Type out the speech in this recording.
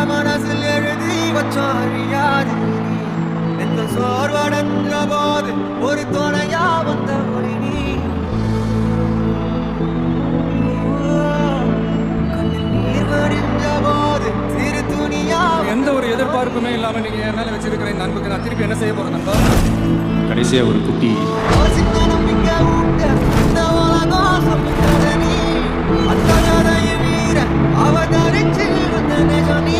மனசில் எழுதி வச்சாரியாது எந்த சோர்வடைந்த போது ஒரு துணையா வந்த மொழி நீ கண்ணில் நீர் வடிஞ்ச போது சிறு துணியா எந்த ஒரு எதிர்பார்ப்புமே இல்லாம நீங்க என் மேல வச்சிருக்கிற இந்த அன்புக்கு நான் திருப்பி என்ன செய்ய போறேன் நண்பா? கடைசியா ஒரு குட்டி சின்ன நம்பிக்கை ஊட்ட இந்த உலகம் சமைச்சத நீ அந்த கதையை மீற அவதரிச்சு வந்த நிஜம் நீ